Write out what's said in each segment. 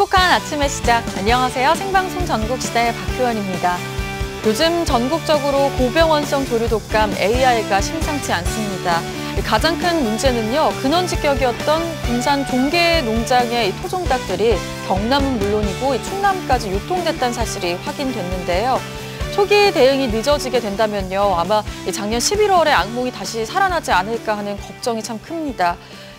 행복한 아침의 시작. 안녕하세요. 생방송 전국시대 박효연입니다. 요즘 전국적으로 고병원성 조류독감 AI가 심상치 않습니다. 가장 큰 문제는요, 근원직격이었던 군산 종계 농장의 토종닭들이 경남은 물론이고 충남까지 유통됐다는 사실이 확인됐는데요. 초기 대응이 늦어지게 된다면요, 아마 작년 11월에 악몽이 다시 살아나지 않을까 하는 걱정이 참 큽니다.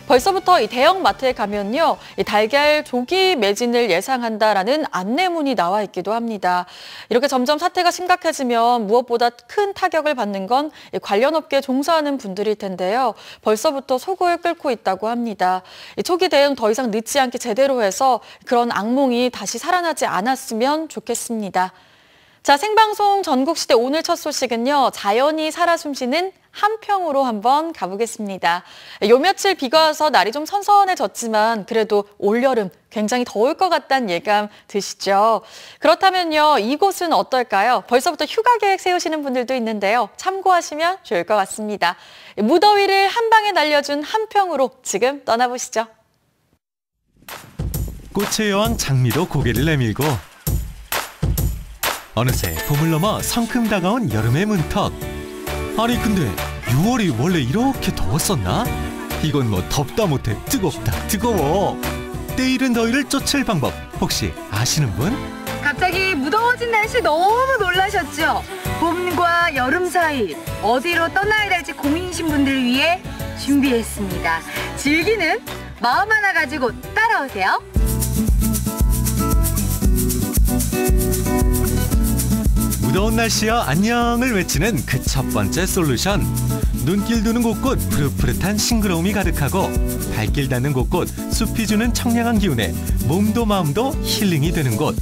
벌써부터 이 대형 마트에 가면요, 이 달걀 조기 매진을 예상한다라는 안내문이 나와 있기도 합니다. 이렇게 점점 사태가 심각해지면 무엇보다 큰 타격을 받는 건 관련 업계에 종사하는 분들일 텐데요. 벌써부터 속을 끓고 있다고 합니다. 초기 대응 더 이상 늦지 않게 제대로 해서 그런 악몽이 다시 살아나지 않았으면 좋겠습니다. 자, 생방송 전국시대 오늘 첫 소식은요, 자연이 살아 숨쉬는 함평으로 한번 가보겠습니다. 요 며칠 비가 와서 날이 좀 선선해졌지만 그래도 올여름 굉장히 더울 것 같다는 예감 드시죠? 그렇다면요, 이곳은 어떨까요? 벌써부터 휴가 계획 세우시는 분들도 있는데요. 참고하시면 좋을 것 같습니다. 무더위를 한 방에 날려준 함평으로 지금 떠나보시죠. 꽃의 여왕 장미도 고개를 내밀고 어느새 봄을 넘어 성큼 다가온 여름의 문턱. 아니 근데 6월이 원래 이렇게 더웠었나? 이건 뭐 덥다 못해 뜨겁다 뜨거워. 때이른 더위를 쫓을 방법 혹시 아시는 분? 갑자기 무더워진 날씨 너무 놀라셨죠? 봄과 여름 사이 어디로 떠나야 될지 고민이신 분들을 위해 준비했습니다. 즐기는 마음 하나 가지고 따라오세요. 무더운 날씨여 안녕을 외치는 그 첫 번째 솔루션. 눈길 두는 곳곳 푸릇푸릇한 싱그러움이 가득하고 발길 닿는 곳곳 숲이 주는 청량한 기운에 몸도 마음도 힐링이 되는 곳.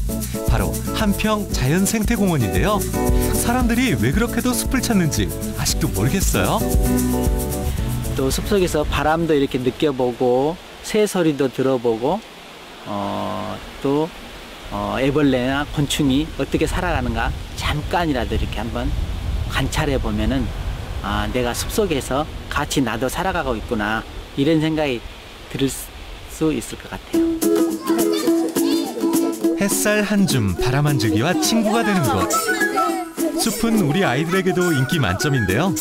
바로 함평 자연생태공원인데요. 사람들이 왜 그렇게도 숲을 찾는지 아직도 모르겠어요. 또 숲속에서 바람도 이렇게 느껴보고 새소리도 들어보고 또 애벌레나 곤충이 어떻게 살아가는가 잠깐이라도 이렇게 한번 관찰해 보면은 내가 숲속에서 같이 나도 살아가고 있구나 이런 생각이 들 수 있을 것 같아요. 햇살 한 줌 바람 한 주기와 친구가 되는 곳. 숲은 우리 아이들에게도 인기 만점인데요.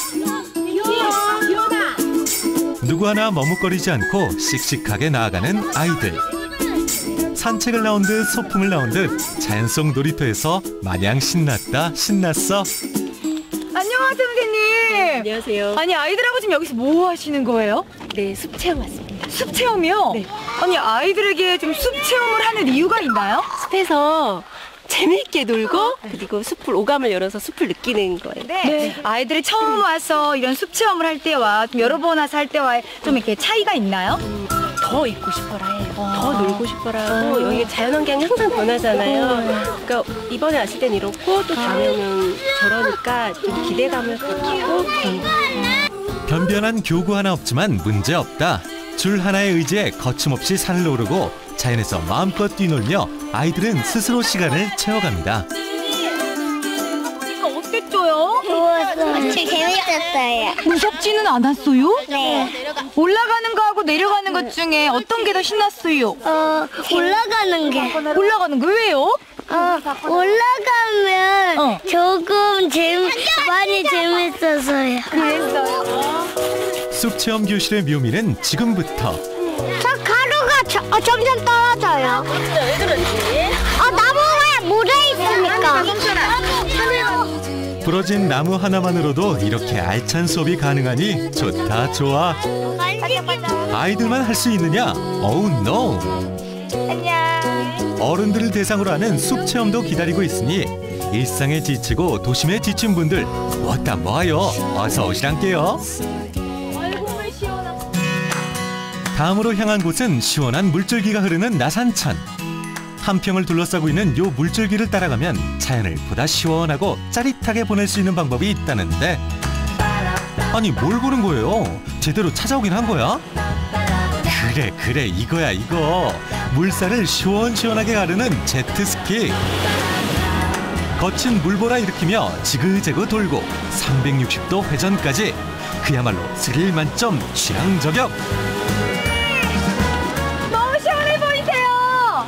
누구 하나 머뭇거리지 않고 씩씩하게 나아가는 아이들. 산책을 나온 듯 소풍을 나온 듯 자연 속 놀이터에서 마냥 신났다 신났어. 안녕하세요, 선생님. 안녕하세요. 아니, 아이들하고 지금 여기서 뭐 하시는 거예요? 네, 숲 체험 왔습니다. 숲 체험이요? 네. 아니, 아이들에게 좀 숲 체험을 하는 이유가 있나요? 숲에서 재미있게 놀고 그리고 숲을 오감을 열어서 숲을 느끼는 거예요. 네. 아이들이 처음 와서 이런 숲 체험을 할 때와 좀 여러 번 와서 할 때와 좀 이렇게 차이가 있나요? 더 있고 싶어라 해요. 더 놀고 싶어라 하고 여기 자연환경이 항상 변하잖아요. 그러니까 이번에 왔을 땐 이렇고 또 다음에 오면 저러니까 좀 기대감을 가지고 그런 거예요. 변변한 교구 하나 없지만 문제 없다. 줄 하나의 의지에 거침없이 산을 오르고 자연에서 마음껏 뛰놀며 아이들은 스스로 시간을 채워갑니다. 이거 어땠죠요? 좋았어요. 재밌었어요. 무섭지는 않았어요? 네. 올라가는 거하고 내려가는 것 중에 어떤 게 더 신났어요? 올라가는 게. 올라가는 거 왜요? 올라가면 조금 많이 재밌어서요. 그랬어요. 숲 체험 교실의 묘미는 지금부터. 저 가루가 점점 떨어져요. 진짜 왜 그런지. 나무에 묻어 있으니까. 부러진 나무 하나만으로도 이렇게 알찬 수업이 가능하니 좋다 좋아. 아이들만 할 수 있느냐? Oh no. 안녕. 어른들을 대상으로 하는 숲 체험도 기다리고 있으니 일상에 지치고 도심에 지친 분들 왔다 뭐하요? 어서 오시란께요. 다음으로 향한 곳은 시원한 물줄기가 흐르는 나산천. 함평을 둘러싸고 있는 요 물줄기를 따라가면 자연을 보다 시원하고 짜릿하게 보낼 수 있는 방법이 있다는데, 아니 뭘 보는 거예요? 제대로 찾아오긴 한 거야? 그래 이거야 이거. 물살을 시원시원하게 가르는 제트스키. 거친 물보라 일으키며 지그재그 돌고 360도 회전까지. 그야말로 스릴 만점 취향 저격. 너무 시원해 보이세요.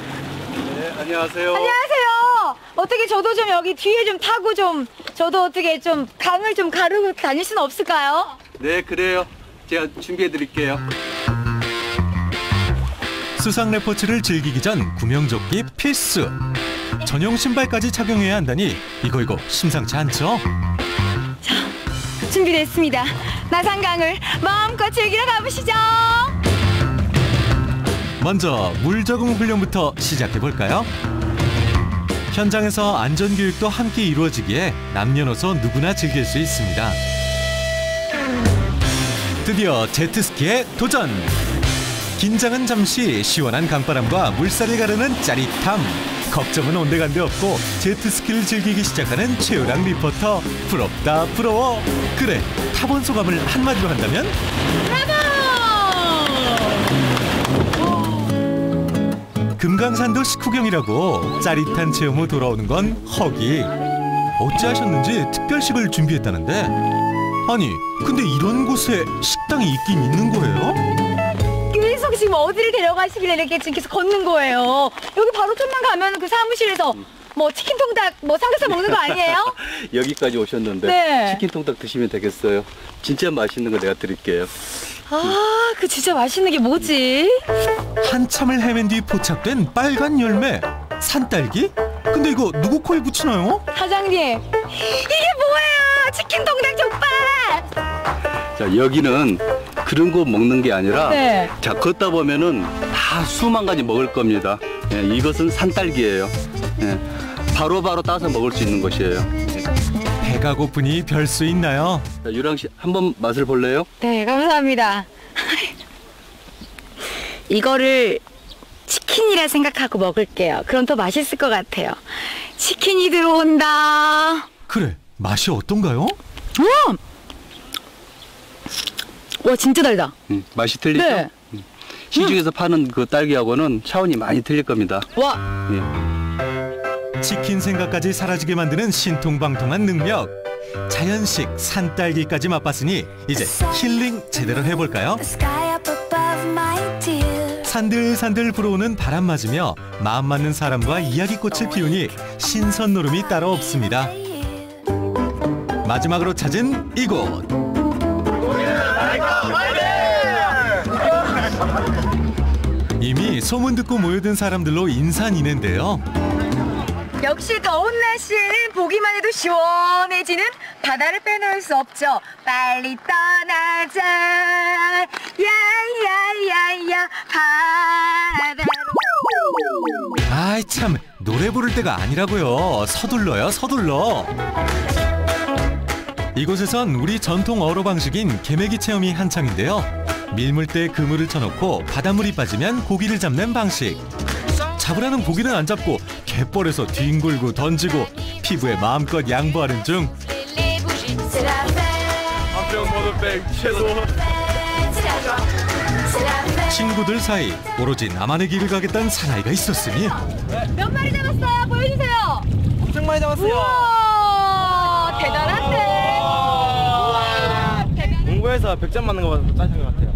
안녕하세요. 안녕하세요. 어떻게 저도 좀 여기 뒤에 좀 타고 좀 저도 어떻게 좀 강을 좀 가르고 다닐 수는 없을까요? 네, 그래요. 제가 준비해 드릴게요. 수상 레포츠를 즐기기 전 구명조끼 필수. 전용 신발까지 착용해야 한다니 이거 심상치 않죠? 준비됐습니다. 나산강을 마음껏 즐기러 가보시죠. 먼저 물 적응 훈련부터 시작해볼까요? 현장에서 안전교육도 함께 이루어지기에 남녀노소 누구나 즐길 수 있습니다. 드디어 제트스키에 도전! 긴장은 잠시 시원한 강바람과 물살을 가르는 짜릿함. 걱정은 온데간데 없고 제트스키를 즐기기 시작하는 최유랑 리포터. 부럽다 부러워. 그래, 타본 소감을 한마디로 한다면? 금강산도 식후경이라고 짜릿한 체험 후 돌아오는 건 허기. 어찌하셨는지 특별식을 준비했다는데, 아니 근데 이런 곳에 식당이 있긴 있는 거예요? 계속 지금 어디를 데려가시길래 이렇게 지금 계속 걷는 거예요? 여기 바로 좀만 가면 그 사무실에서 뭐 치킨 통닭 뭐 삼겹살 먹는 거 아니에요? 여기까지 오셨는데 네. 치킨 통닭 드시면 되겠어요. 진짜 맛있는 거 내가 드릴게요. 아, 그 진짜 맛있는 게 뭐지? 한참을 헤맨 뒤 포착된 빨간 열매, 산딸기? 근데 이거 누구 코에 붙이나요? 사장님, 이게 뭐예요? 치킨 통닭 족발! 자, 여기는 그런 거 먹는 게 아니라 네. 자, 걷다 보면은 다 수만 가지 먹을 겁니다. 예, 이것은 산딸기예요. 예, 바로바로 따서 먹을 수 있는 것이에요. 배가 고프니 별 수 있나요? 자, 유랑 씨 한번 맛을 볼래요? 네, 감사합니다. 이거를 치킨이라 생각하고 먹을게요. 그럼 더 맛있을 것 같아요. 치킨이 들어온다. 그래, 맛이 어떤가요? 우와! 와, 진짜 달다. 맛이 틀리죠? 네. 시중에서 파는 그 딸기하고는 차원이 많이 틀릴 겁니다. 와, 예. 치킨 생각까지 사라지게 만드는 신통방통한 능력. 자연식 산딸기까지 맛봤으니 이제 힐링 제대로 해볼까요? 산들산들 불어오는 바람 맞으며 마음 맞는 사람과 이야기꽃을 피우니 신선 노름이 따로 없습니다. 마지막으로 찾은 이곳. 이미 소문 듣고 모여든 사람들로 인산인해인데요. 역시 더운 날씨에는 보기만 해도 시원해지는 바다를 빼놓을 수 없죠. 빨리 떠나자. 야야야야 바다로. 아이 참, 노래 부를 때가 아니라고요. 서둘러요, 서둘러. 이곳에선 우리 전통 어로 방식인 개매기 체험이 한창인데요. 밀물대에 그물을 쳐놓고 바닷물이 빠지면 고기를 잡는 방식. 잡으라는 고기는 안 잡고 갯벌에서 뒹굴고 던지고 피부에 마음껏 양보하는 중. 친구들 사이 오로지 나만의 길을 가겠다는 사나이가 있었으니. 몇 마리 잡았어요? 보여주세요. 엄청 많이 잡았어요. 우와, 대단한데. 우와, 대단해. 공부해서 100점 맞는 거 봐서 짜증 같아요.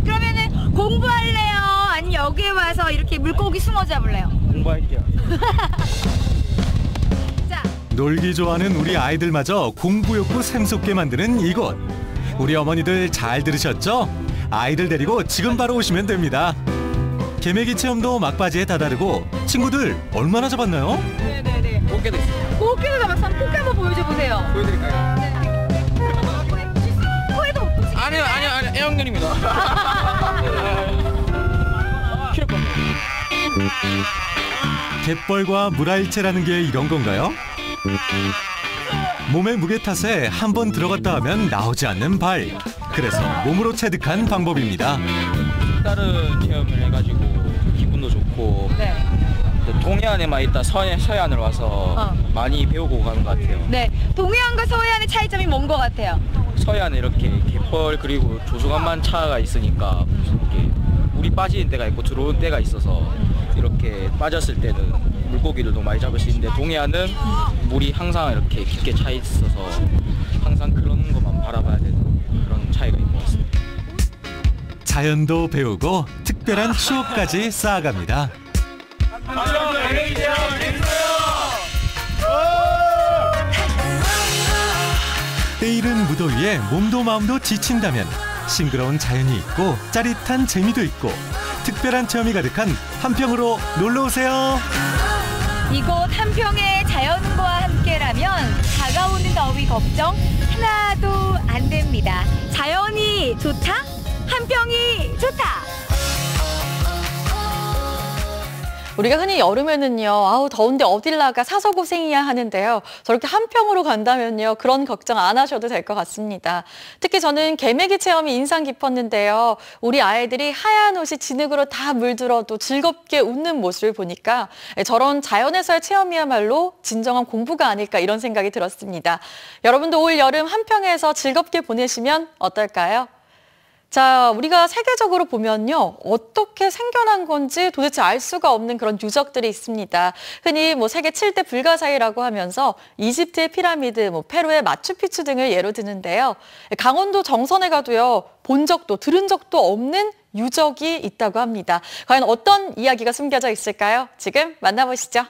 그러면은 공부할래요? 아니면 여기에 와서 이렇게 물고기 숨어 잡을래요? 공부할게요. 자, 놀기 좋아하는 우리 아이들마저 공부 욕구 샘솟게 만드는 이곳. 우리 어머니들 잘 들으셨죠? 아이들 데리고 지금 바로 오시면 됩니다. 개매기 체험도 막바지에 다다르고 친구들 얼마나 잡았나요? 네네네. 꽃게도 있어요. 꽃게도 잡았어. 꽃게 한번 보여줘 보세요. 보여드릴까요? 코에도 없지. 아니요, 애완견입니다. 키울 겁니다. 갯벌과 물알체라는 게 이런 건가요? 몸의 무게 탓에 한 번 들어갔다 하면 나오지 않는 발. 그래서 몸으로 체득한 방법입니다. 다른 체험을 해가지고 기분도 좋고 네. 동해안에만 있다 서해안을 와서 많이 배우고 가는 것 같아요. 네. 동해안과 서해안의 차이점이 뭔 것 같아요? 서해안에 이렇게 갯벌 그리고 조수간만 차가 있으니까 이렇게 물이 빠지는 때가 있고 들어오는 때가 있어서 이렇게 빠졌을 때는 물고기들도 많이 잡을 수 있는데 동해안은 물이 항상 이렇게 깊게 차 있어서 항상 그런 것만 바라봐야 되는 그런 차이가 있는 것 같습니다. 자연도 배우고 특별한 추억까지 쌓아갑니다. 때이른 무더위에 몸도 마음도 지친다면 싱그러운 자연이 있고 짜릿한 재미도 있고 특별한 체험이 가득한 한평으로 놀러오세요. 이곳 한평의 자연과 함께라면 다가오는 더위 걱정 하나도 안 됩니다. 자연이 좋다? 한평이 좋다! 우리가 흔히 여름에는요, 아우 더운데 어딜 나가 사서 고생이야 하는데요. 저렇게 한평으로 간다면요, 그런 걱정 안 하셔도 될 것 같습니다. 특히 저는 개매기 체험이 인상 깊었는데요. 우리 아이들이 하얀 옷이 진흙으로 다 물들어도 즐겁게 웃는 모습을 보니까 저런 자연에서의 체험이야말로 진정한 공부가 아닐까 이런 생각이 들었습니다. 여러분도 올 여름 한평에서 즐겁게 보내시면 어떨까요? 자, 우리가 세계적으로 보면요, 어떻게 생겨난 건지 도대체 알 수가 없는 그런 유적들이 있습니다. 흔히 세계 7대 불가사의라고 하면서 이집트의 피라미드, 페루의 마추픽추 등을 예로 드는데요. 강원도 정선에 가도요, 본 적도 들은 적도 없는 유적이 있다고 합니다. 과연 어떤 이야기가 숨겨져 있을까요? 지금 만나보시죠.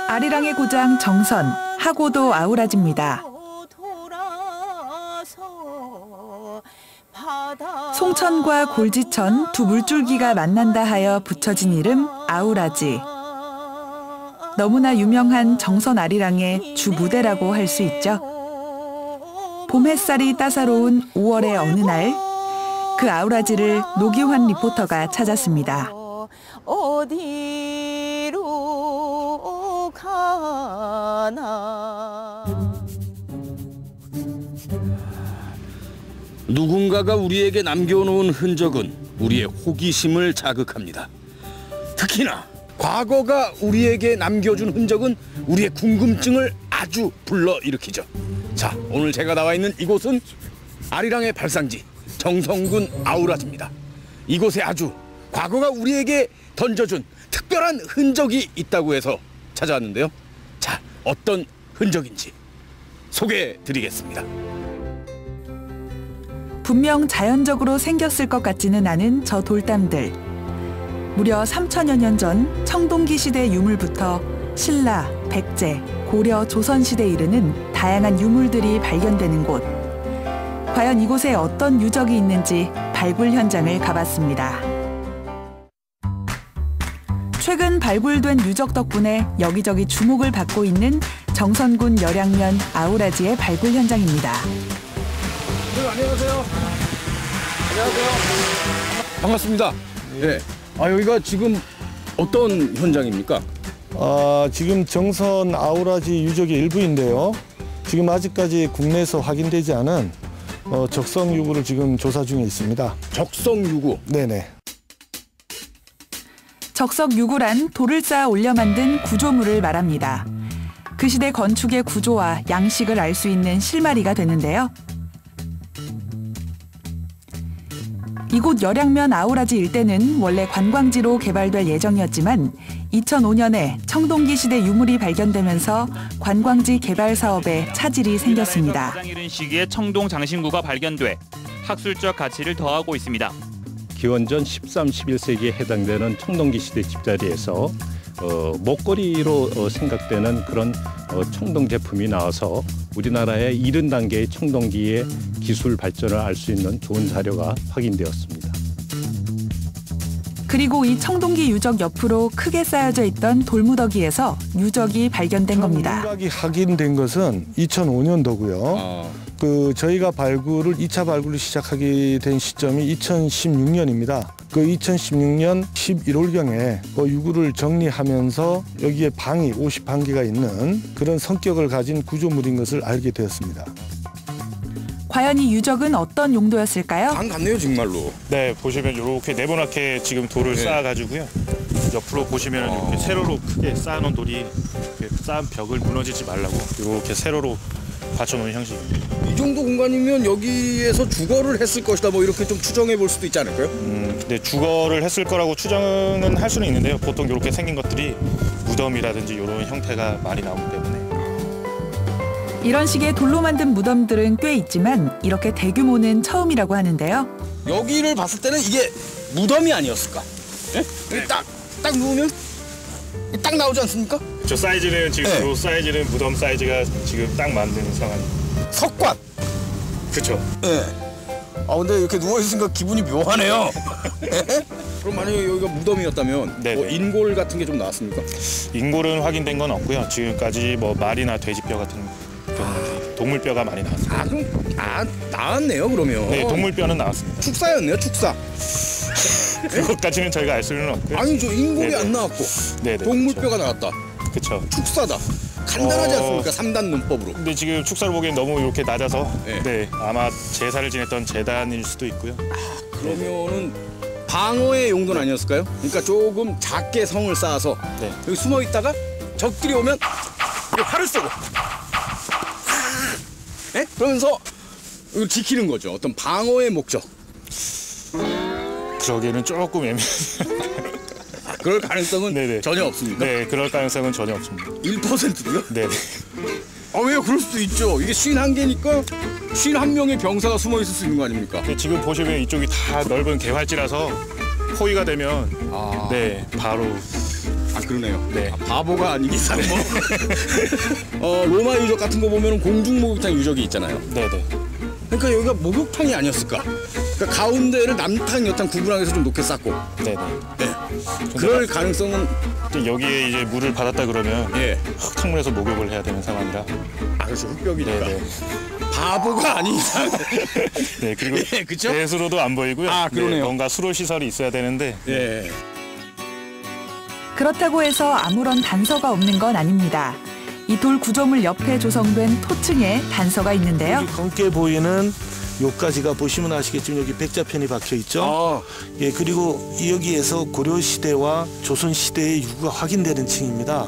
아리랑의 고장 정선, 하고도 아우라지입니다. 송천과 골지천 두 물줄기가 만난다 하여 붙여진 이름 아우라지. 너무나 유명한 정선 아리랑의 주 무대라고 할 수 있죠. 봄 햇살이 따사로운 5월의 어느 날, 그 아우라지를 노기환 리포터가 찾았습니다. 어디로 가나. 누군가가 우리에게 남겨놓은 흔적은 우리의 호기심을 자극합니다. 특히나 과거가 우리에게 남겨준 흔적은 우리의 궁금증을 아주 불러일으키죠. 자, 오늘 제가 나와 있는 이곳은 아리랑의 발상지 정선군 아우라지입니다. 이곳에 아주 과거가 우리에게 던져준 특별한 흔적이 있다고 해서 찾아왔는데요. 자, 어떤 흔적인지 소개해드리겠습니다. 분명 자연적으로 생겼을 것 같지는 않은 저 돌담들. 무려 3천여 년 전 청동기 시대 유물부터 신라, 백제, 고려, 조선시대에 이르는 다양한 유물들이 발견되는 곳. 과연 이곳에 어떤 유적이 있는지 발굴 현장을 가봤습니다. 최근 발굴된 유적 덕분에 여기저기 주목을 받고 있는 정선군 열양면 아우라지의 발굴 현장입니다. 안녕하세요. 안녕하세요. 반갑습니다. 네. 여기가 지금 어떤 현장입니까? 지금 정선 아우라지 유적의 일부인데요. 지금 아직까지 국내에서 확인되지 않은 적성 유구를 지금 조사 중에 있습니다. 적성 유구? 네네. 적석 유구란 돌을 쌓아 올려 만든 구조물을 말합니다. 그 시대 건축의 구조와 양식을 알 수 있는 실마리가 되는데요. 이곳 열양면 아우라지 일대는 원래 관광지로 개발될 예정이었지만 2005년에 청동기 시대 유물이 발견되면서 관광지 개발 사업에 차질이 생겼습니다. 가장 이른 시기에 청동 장신구가 발견돼 학술적 가치를 더하고 있습니다. 기원전 13, 11세기에 해당되는 청동기 시대 집자리에서 목걸이로 생각되는 그런 청동 제품이 나와서 우리나라의 이른 단계의 청동기의 기술 발전을 알 수 있는 좋은 자료가 확인되었습니다. 그리고 이 청동기 유적 옆으로 크게 쌓여져 있던 돌무더기에서 유적이 발견된 겁니다. 유적이 확인된 것은 2005년도고요. 저희가 발굴을 2차 발굴을 시작하게 된 시점이 2016년입니다. 그 2016년 11월경에 그 유구를 정리하면서 여기에 방이 51개가 있는 그런 성격을 가진 구조물인 것을 알게 되었습니다. 과연 이 유적은 어떤 용도였을까요? 방 같네요, 정말로. 네, 보시면 이렇게 네모나게 지금 돌을 쌓아가지고요. 옆으로 보시면 이렇게 세로로 크게 쌓아놓은 돌이 이렇게 쌓은 벽을 무너지지 말라고 이렇게 세로로 받쳐놓은 형식입니다. 이 정도 공간이면 여기에서 주거를 했을 것이다, 뭐 이렇게 좀 추정해 볼 수도 있지 않을까요? 네, 주거를 했을 거라고 추정은 할 수는 있는데요. 보통 이렇게 생긴 것들이 무덤이라든지 이런 형태가 많이 나오기 때문에. 이런 식의 돌로 만든 무덤들은 꽤 있지만 이렇게 대규모는 처음이라고 하는데요. 여기를 봤을 때는 이게 무덤이 아니었을까? 예? 딱 누우면 딱 나오지 않습니까? 저 사이즈는 지금 네. 요 사이즈는 무덤 사이즈가 지금 딱 맞는 상황입니다. 석관. 그렇죠. 예. 아 근데 이렇게 누워 있으니까 기분이 묘하네요. 예? 그럼 만약에 여기가 무덤이었다면 뭐 인골 같은 게 좀 나왔습니까? 인골은 확인된 건 없고요. 지금까지 뭐 말이나 돼지뼈 같은 경우 동물뼈가 많이 나왔습니다. 아 그럼 나왔네요 그러면. 네, 동물뼈는 나왔습니다. 축사였네요 축사. 그것까지는 저희가 알 수는 없고요. 아니 저 인골이 네네. 안 나왔고 네네, 동물뼈가 나왔다. 그렇죠. 축사다. 간단하지 않습니까? 3단 문법으로. 근데 지금 축사를 보기엔 너무 이렇게 낮아서 네, 아마 제사를 지냈던 재단일 수도 있고요. 그러면은 방어의 용도는 아니었을까요? 그러니까 조금 작게 성을 쌓아서 여기 숨어 있다가 적들이 오면 활을 쏘고 예? 그러면서 이걸 지키는 거죠. 어떤 방어의 목적. 그러기에는 조금 애매해요. 그럴 가능성은 전혀 없습니까? 네, 그럴 가능성은 전혀 없습니다. 1%도요? 네. 아 왜요? 그럴 수도 있죠. 이게 51개니까 51명의 병사가 숨어 있을 수 있는 거 아닙니까? 지금 보시면 이쪽이 다 넓은 개활지라서 포위가 되면 네, 바로 그러네요. 네. 바보가 아닌 이상 뭐 로마 유적 같은 거 보면 공중 목욕탕 유적이 있잖아요. 네네. 그러니까 여기가 목욕탕이 아니었을까? 그러니까 가운데를 남탕 여탕 구분하게서 좀 높게 쌓고. 네네. 네. 그럴 가능성은 여기에 이제 물을 받았다 그러면 흙탕물에서 목욕을 해야 되는 상황이라. 아 그렇죠. 흙벽이니까. 네네. 바보가 아닌 이상. 네, 그리고 그쵸? 배수로도 안 보이고요. 아, 그러네요. 뭔가 수로 시설이 있어야 되는데. 예. 그렇다고 해서 아무런 단서가 없는 건 아닙니다. 이 돌 구조물 옆에 조성된 토층에 단서가 있는데요. 여기 검게 보이는 요까지가 보시면 아시겠지만 여기 백자편이 박혀 있죠. 예, 그리고 여기에서 고려 시대와 조선 시대의 유구가 확인되는 층입니다.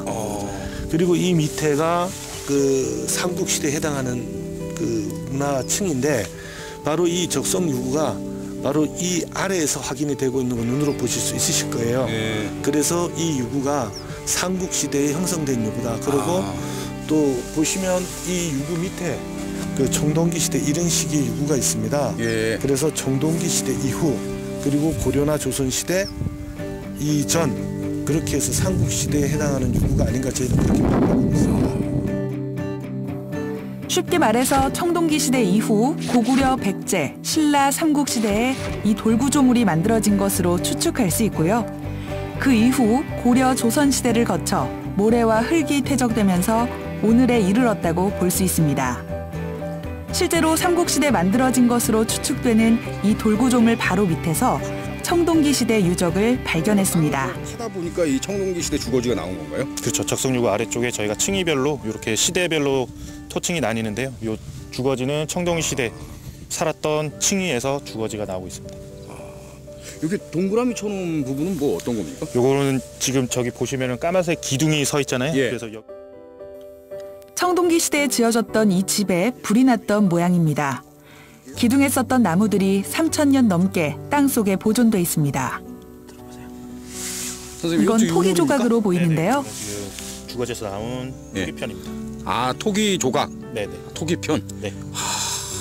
그리고 이 밑에가 그 삼국 시대에 해당하는 그 문화층인데 바로 이 적성 유구가 바로 이 아래에서 확인이 되고 있는 거 눈으로 보실 수 있으실 거예요. 그래서 이 유구가 삼국 시대에 형성된 유구다. 그리고 또 보시면 이 유구 밑에 그 청동기 시대 이런 식의 유구가 있습니다. 그래서 청동기 시대 이후 그리고 고려나 조선 시대 이전 그렇게 해서 삼국 시대에 해당하는 유구가 아닌가 저희는 그렇게 판단하고 있습니다. 쉽게 말해서 청동기 시대 이후 고구려, 백제, 신라, 삼국 시대에 이 돌구조물이 만들어진 것으로 추측할 수 있고요. 그 이후 고려, 조선 시대를 거쳐 모래와 흙이 퇴적되면서 오늘에 이르렀다고 볼 수 있습니다. 실제로 삼국시대 만들어진 것으로 추측되는 이 돌구조물 바로 밑에서 청동기 시대 유적을 발견했습니다. 하다 보니까 이 청동기 시대 주거지가 나온 건가요? 그렇죠. 적성유구 아래쪽에 저희가 층위별로 이렇게 시대별로 토층이 나뉘는데요. 이 주거지는 청동기 시대 살았던 층위에서 주거지가 나오고 있습니다. 여기 동그라미 쳐놓은 부분은 뭐 어떤 겁니까? 요거는 지금 저기 보시면은 까만색 기둥이 서 있잖아요. 그래서 청동기 시대에 지어졌던 이 집에 불이 났던 모양입니다. 기둥에 썼던 나무들이 3,000년 넘게 땅속에 보존돼 있습니다. 이건 토기 조각으로 보이는데요. 주거지에서 나온 토기편입니다. 아, 토기 조각. 네네. 토기편. 네.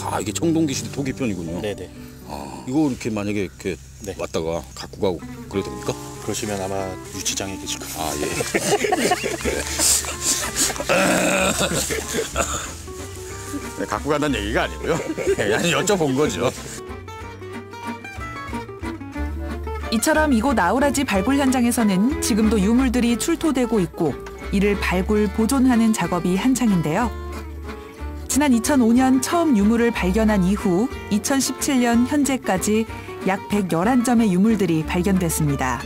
아, 이게 청동기 시대 토기편이군요. 네네. 아, 이거 이렇게 만약에 이렇게 왔다가 갖고 가고 그래도 됩니까? 그러시면 아마 유치장에 계실 거예요. 아, 예. 네, 갖고 간다는 얘기가 아니고요. 그냥 여쭤본 거죠. 이처럼 이곳 아우라지 발굴 현장에서는 지금도 유물들이 출토되고 있고 이를 발굴, 보존하는 작업이 한창인데요. 지난 2005년 처음 유물을 발견한 이후 2017년 현재까지 약 111점의 유물들이 발견됐습니다.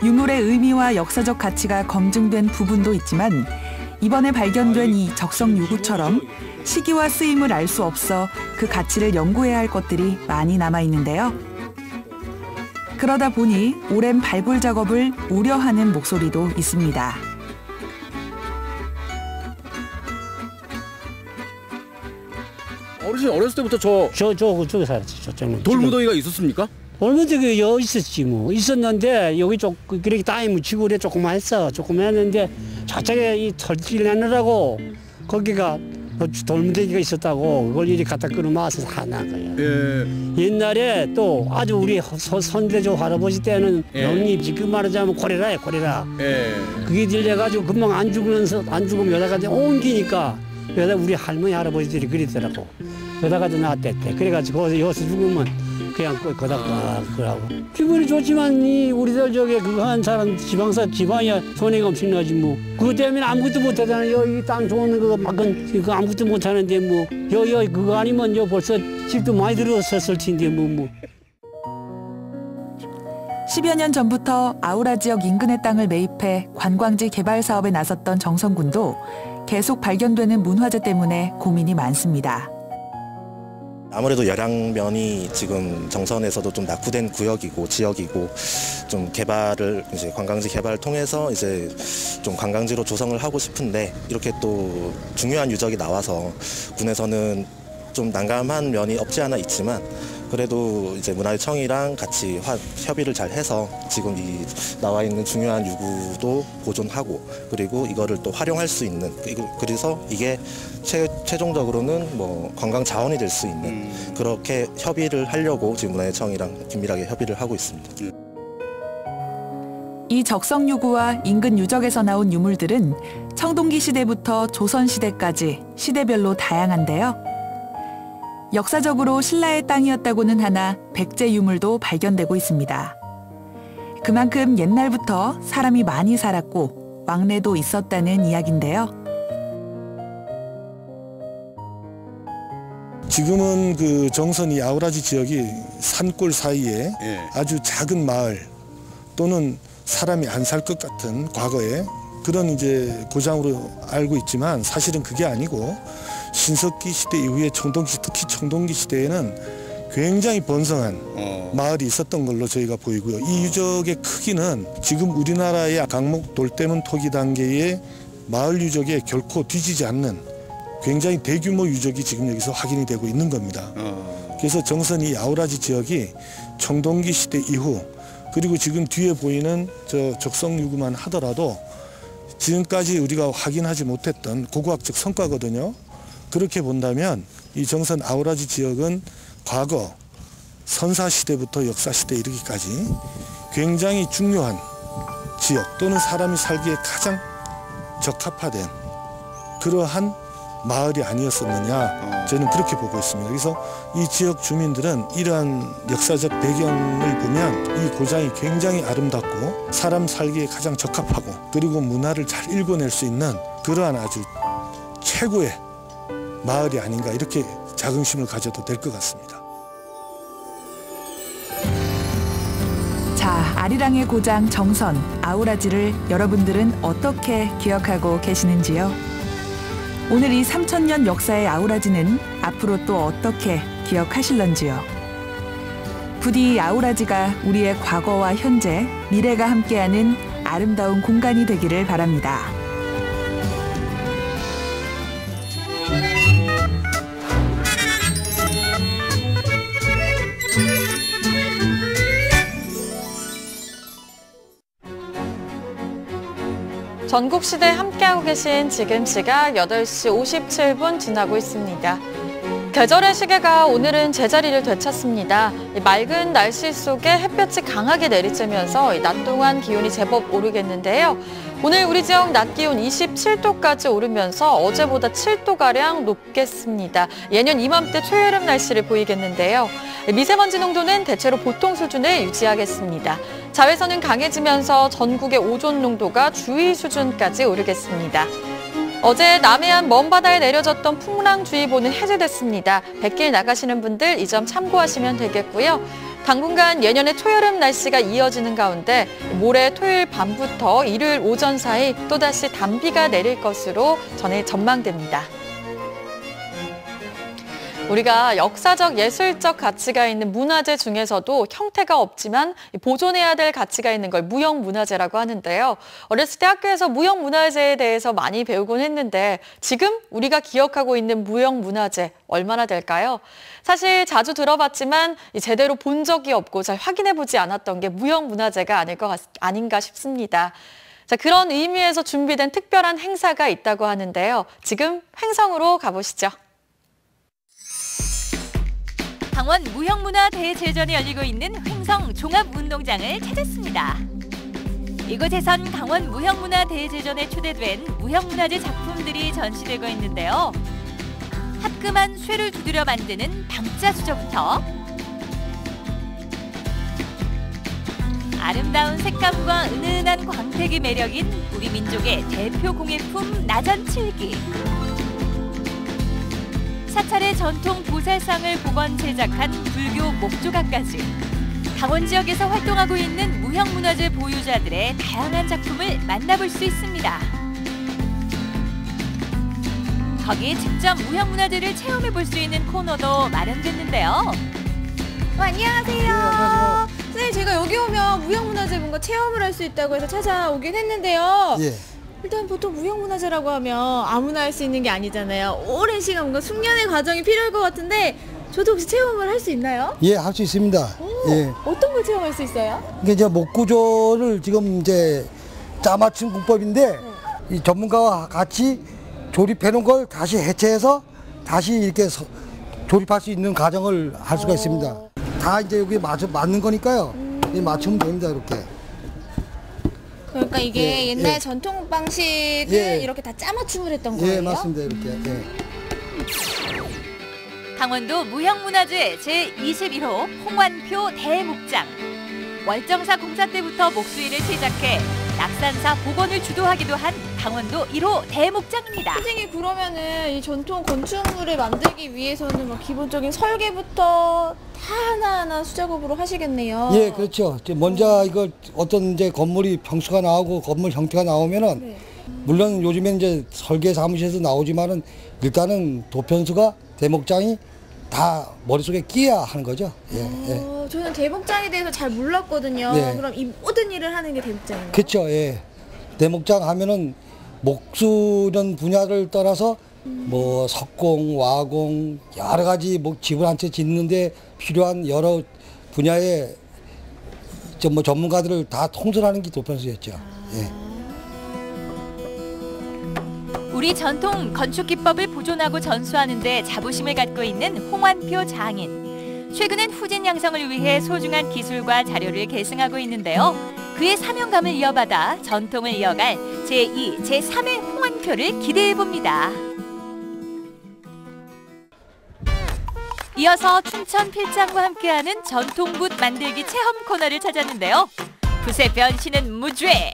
유물의 의미와 역사적 가치가 검증된 부분도 있지만 이번에 발견된 이 적성 유구처럼 시기와 쓰임을 알 수 없어 그 가치를 연구해야 할 것들이 많이 남아 있는데요. 그러다 보니 오랜 발굴 작업을 우려하는 목소리도 있습니다. 어르신 어렸을 때부터 저쪽에 살았지. 저쪽은. 돌무더기가 있었습니까? 돌무더기 여기 있었지 뭐. 있었는데 여기 그렇게 땅이 묻히고 그래 조금 했어. 조금 했는데 저쪽에 이 털질 내느라고 거기가 돌무대기가 있었다고 그걸 이리 갖다 끌어모아서 사는 거예요. 예. 옛날에 또 아주 우리 선대조 할아버지 때는 예. 병이 지금 말하자면 콜레라예요, 콜레라. 예. 그게 들려가지고 금방 안 죽으면 여자가 옮기니까 여자 우리 할머니 할아버지들이 그러더라고. 여자가 나왔댔대. 그래가지고 여기서 죽으면 그냥 거다가 그러고. 기분이 좋지만 이 우리들 저게 그거 한 사람 지방이야 손해가 엄청나지 뭐. 그것 때문에 아무것도 못하잖아요. 이 땅 좋은 거 막은 그거 아무것도 못하는데 뭐. 여기 그거 아니면 요 벌써 집도 많이 들어섰을 텐데 뭐. 10여 년 전부터 아우라 지역 인근의 땅을 매입해 관광지 개발 사업에 나섰던 정성군도 계속 발견되는 문화재 때문에 고민이 많습니다. 아무래도 열양면이 지금 정선에서도 좀 낙후된 구역이고 지역이고 좀 개발을 이제 관광지 개발을 통해서 이제 좀 관광지로 조성을 하고 싶은데 이렇게 또 중요한 유적이 나와서 군에서는 좀 난감한 면이 없지 않아 있지만 그래도 이제 문화유청이랑 같이 협의를 잘 해서 지금 이 나와 있는 중요한 유구도 보존하고 그리고 이거를 또 활용할 수 있는 그래서 이게 최종적으로는 뭐 관광 자원이 될 수 있는 그렇게 협의를 하려고 지금 문화유청이랑 긴밀하게 협의를 하고 있습니다. 이 적성유구와 인근 유적에서 나온 유물들은 청동기 시대부터 조선시대까지 시대별로 다양한데요. 역사적으로 신라의 땅이었다고는 하나 백제 유물도 발견되고 있습니다. 그만큼 옛날부터 사람이 많이 살았고 왕래도 있었다는 이야기인데요. 지금은 그 정선이 아우라지 지역이 산골 사이에 아주 작은 마을 또는 사람이 안 살 것 같은 과거에 그런 이제 고장으로 알고 있지만 사실은 그게 아니고 신석기 시대 이후에 특히 청동기 시대에는 굉장히 번성한 마을이 있었던 걸로 저희가 보이고요. 이 유적의 크기는 지금 우리나라의 강목 돌대문 토기 단계의 마을 유적에 결코 뒤지지 않는 굉장히 대규모 유적이 지금 여기서 확인이 되고 있는 겁니다. 그래서 정선이 아우라지 지역이 청동기 시대 이후 그리고 지금 뒤에 보이는 저 적성유구만 하더라도 지금까지 우리가 확인하지 못했던 고고학적 성과거든요. 그렇게 본다면 이 정선 아우라지 지역은 과거 선사시대부터 역사시대 이르기까지 굉장히 중요한 지역 또는 사람이 살기에 가장 적합화된 그러한 마을이 아니었었느냐 저는 그렇게 보고 있습니다. 그래서 이 지역 주민들은 이러한 역사적 배경을 보면 이 고장이 굉장히 아름답고 사람 살기에 가장 적합하고 그리고 문화를 잘 읽어낼 수 있는 그러한 아주 최고의 마을이 아닌가 이렇게 자긍심을 가져도 될 것 같습니다. 자, 아리랑의 고장 정선, 아우라지를 여러분들은 어떻게 기억하고 계시는지요? 오늘 이 3000년 역사의 아우라지는 앞으로 또 어떻게 기억하실런지요? 부디 아우라지가 우리의 과거와 현재, 미래가 함께하는 아름다운 공간이 되기를 바랍니다. 전국시대 함께하고 계신 지금 시각 8시 57분 지나고 있습니다. 계절의 시계가 오늘은 제자리를 되찾습니다. 맑은 날씨 속에 햇볕이 강하게 내리쬐면서 낮 동안 기온이 제법 오르겠는데요. 오늘 우리 지역 낮 기온 27도까지 오르면서 어제보다 7도가량 높겠습니다. 예년 이맘때 초여름 날씨를 보이겠는데요. 미세먼지 농도는 대체로 보통 수준을 유지하겠습니다. 자외선은 강해지면서 전국의 오존 농도가 주의 수준까지 오르겠습니다. 어제 남해안 먼바다에 내려졌던 풍랑주의보는 해제됐습니다. 백길 나가시는 분들 이 점 참고하시면 되겠고요. 당분간 예년의 초여름 날씨가 이어지는 가운데 모레 토요일 밤부터 일요일 오전 사이 또다시 단비가 내릴 것으로 전망됩니다. 우리가 역사적, 예술적 가치가 있는 문화재 중에서도 형태가 없지만 보존해야 될 가치가 있는 걸 무형문화재라고 하는데요. 어렸을 때 학교에서 무형문화재에 대해서 많이 배우곤 했는데 지금 우리가 기억하고 있는 무형문화재 얼마나 될까요? 사실 자주 들어봤지만 제대로 본 적이 없고 잘 확인해보지 않았던 게 무형문화재가 아닌가 싶습니다. 자, 그런 의미에서 준비된 특별한 행사가 있다고 하는데요. 지금 횡성으로 가보시죠. 강원 무형문화대제전이 열리고 있는 횡성 종합운동장을 찾았습니다. 이곳에선 강원 무형문화대제전에 초대된 무형문화재 작품들이 전시되고 있는데요. 화끈한 쇠를 두드려 만드는 방자수저부터 아름다운 색감과 은은한 광택이 매력인 우리 민족의 대표 공예품 나전칠기. 사찰의 전통 보살상을 복원 제작한 불교 목조각까지 강원 지역에서 활동하고 있는 무형문화재 보유자들의 다양한 작품을 만나볼 수 있습니다. 거기에 직접 무형문화재를 체험해 볼 수 있는 코너도 마련됐는데요. 안녕하세요. 네, 안녕하세요. 선생님, 제가 여기 오면 무형문화재 뭔가 체험을 할 수 있다고 해서 찾아오긴 했는데요. 예. 일단 보통 무형문화재라고 하면 아무나 할 수 있는 게 아니잖아요. 오랜 시간 뭔가 숙련의 과정이 필요할 것 같은데 저도 혹시 체험을 할 수 있나요? 예, 할 수 있습니다. 예. 어떤 걸 체험할 수 있어요? 이게 이제 목구조를 지금 이제 짜맞춤 공법인데 이 전문가와 같이 조립해 놓은 걸 다시 해체해서 다시 이렇게 조립할 수 있는 과정을 할 수가 있습니다. 다 이제 여기 맞는 거니까요. 맞추면 됩니다, 이렇게. 그러니까 이게 예, 옛날 예. 전통 방식을 예. 이렇게 다 짜맞춤을 했던 거예요? 예, 맞습니다, 이렇게. 예. 강원도 무형문화재 제21호 홍완표 대목장. 월정사 공사 때부터 목수일을 시작해 낙산사 복원을 주도하기도 한 강원도 1호 대목장입니다. 선생님, 그러면은 이 전통 건축물을 만들기 위해서는 뭐 기본적인 설계부터 다 하나하나 수작업으로 하시겠네요. 예, 그렇죠. 이제 먼저 이걸 어떤 이제 건물이 평수가 나오고 건물 형태가 나오면은 네. 물론 요즘엔 이제 설계 사무실에서 나오지만은 일단은 도편수가 대목장이 다 머릿속에 끼야 하는 거죠. 예, 예. 저는 대목장에 대해서 잘 몰랐거든요. 네. 그럼 이 모든 일을 하는 게 대목장인가요? 그렇죠. 예. 대목장 하면은 목수는 분야를 떠나서 뭐 석공, 와공 여러 가지 뭐 집을 한 채 짓는데 필요한 여러 분야의 뭐 전문가들을 다 통솔하는 게 도편수였죠. 예. 우리 전통 건축 기법을 보존하고 전수하는 데 자부심을 갖고 있는 홍완표 장인. 최근엔 후진 양성을 위해 소중한 기술과 자료를 계승하고 있는데요. 그의 사명감을 이어받아 전통을 이어갈 제2, 제3의 홍완표를 기대해봅니다. 이어서 춘천 필장과 함께하는 전통붓 만들기 체험 코너를 찾았는데요. 붓의 변신은 무죄!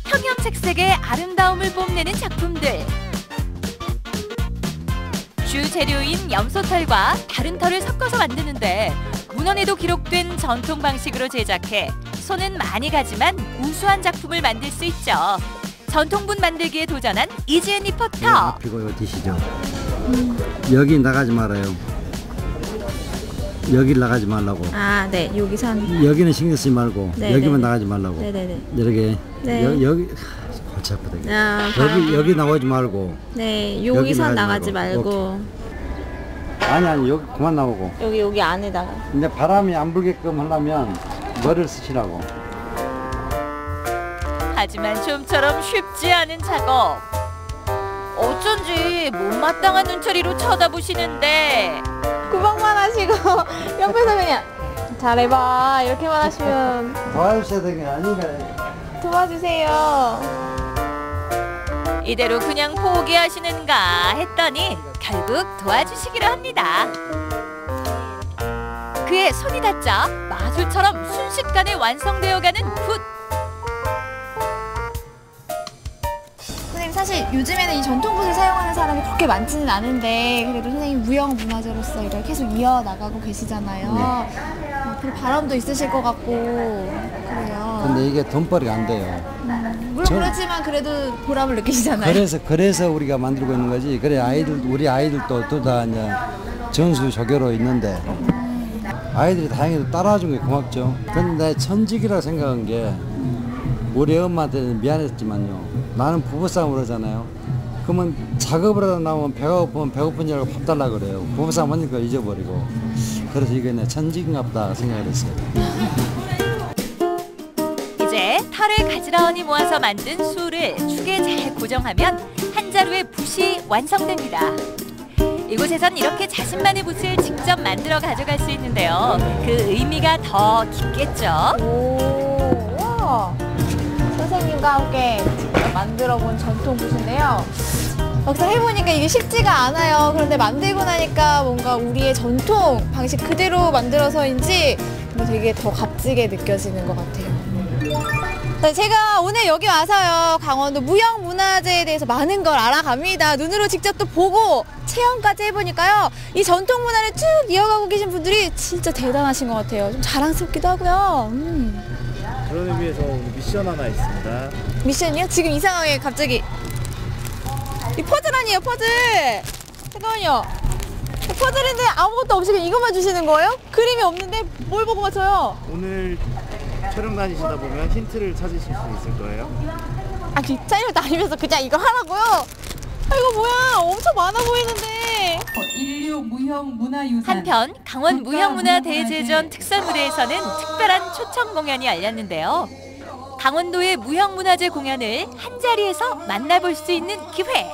형형색색의 아름다움을 뽐내는 작품들. 주 재료인 염소털과 다른 털을 섞어서 만드는데 문헌에도 기록된 전통 방식으로 제작해 손은 많이 가지만 우수한 작품을 만들 수 있죠. 전통붓 만들기에 도전한 이지은 리포터. 이거 드시죠. 여기 나가지 말아요. 여기를 나가지 말라고. 아, 네. 여기 산. 여기는 신경 쓰지 말고 네, 여기만 네. 나가지 말라고. 네네네. 이렇게 네. 여기 골치 아프다. 아, 여기 나오지 말고. 네. 여기 산 나가지 말고. 오케이. 아니 여기 그만 나오고. 여기 안에다가. 근데 바람이 안 불게끔 하려면 머리를 쓰시라고. 하지만 좀처럼 쉽지 않은 작업. 어쩐지 못마땅한 눈초리로 쳐다보시는데 구박만 하시고 옆에서 그냥 잘해봐 이렇게만 하시면 도와주셔야 되는 게 아닌가. 도와주세요. 이대로 그냥 포기하시는가 했더니 결국 도와주시기로 합니다. 그의 손이 닿자 마술처럼 순식간에 완성되어가는 붓. 선생님, 사실 요즘에는 이 전통붓을 사용하는 사람이 그렇게 많지는 않은데 그래도 선생님 무형문화재로서 이걸 계속 이어나가고 계시잖아요. 앞으로 바람도 있으실 것 같고 그래요. 근데 이게 돈벌이가 안 돼요. 물론 그렇지만 그래도 보람을 느끼시잖아요. 그래서 우리가 만들고 있는 거지. 그래 우리 아이들도 또 다 이제 전수 조교로 있는데 아이들이 다행히도 따라준 게 고맙죠. 근데 천직이라 생각한 게 우리 엄마한테는 미안했지만요. 나는 부부싸움 그러잖아요. 그러면 작업을 하다 나오면 배가 고프면 배고픈 줄 알고 밥 달라 그래요. 부부싸움 하니까 잊어버리고. 그래서 이게 내 천직인가 보다 생각을 했어요. 이제 털을 가지런히 모아서 만든 수를 축에 잘 고정하면 한 자루의 붓이 완성됩니다. 이곳에선 이렇게 자신만의 붓을 직접 만들어 가져갈 수 있는데요. 그 의미가 더 깊겠죠. 와. 선생님과 함께 직접 만들어본 전통 붓인데요. 막상 해보니까 이게 쉽지가 않아요. 그런데 만들고 나니까 뭔가 우리의 전통 방식 그대로 만들어서인지 되게 더 값지게 느껴지는 것 같아요. 네, 제가 오늘 여기 와서요, 강원도 무형문화재에 대해서 많은 걸 알아갑니다. 눈으로 직접 또 보고 체험까지 해보니까요, 이 전통 문화를 쭉 이어가고 계신 분들이 진짜 대단하신 것 같아요. 좀 자랑스럽기도 하고요. 그런 의미에서 오늘 미션 하나 있습니다. 미션이요? 지금 이상하게 갑자기 이 퍼즐 아니에요, 퍼즐. 잠깐만요. 퍼즐인데 아무것도 없이 이것만 주시는 거예요? 그림이 없는데 뭘 보고 맞춰요? 오늘 촬영 다니시다 보면 힌트를 찾으실 수 있을 거예요. 아, 촬영 다니면서 그냥 이거 하라고요? 아, 이거 뭐야? 엄청 많아 보이는데. 인류 무형문화유산. 한편 강원 무형문화대제전 특설무대에서는 특별한 초청 공연이 열렸는데요. 강원도의 무형문화재 공연을 한자리에서 만나볼 수 있는 기회.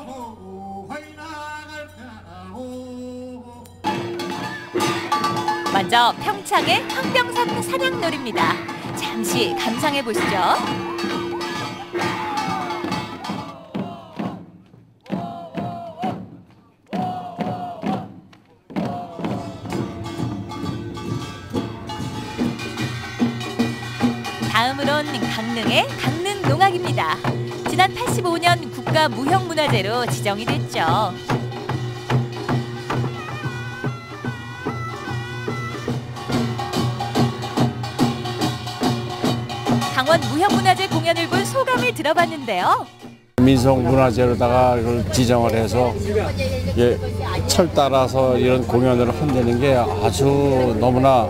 먼저 평창의 황병산 사냥놀이입니다. 잠시 감상해 보시죠. 다음으론 강릉의 강릉농악입니다. 지난 85년 국가 무형문화재로 지정이 됐죠. 강원 무형문화재 공연을 본 소감을 들어봤는데요. 민속문화재로다가 이걸 지정을 해서 철 따라서 이런 공연을 한다는 게 아주 너무나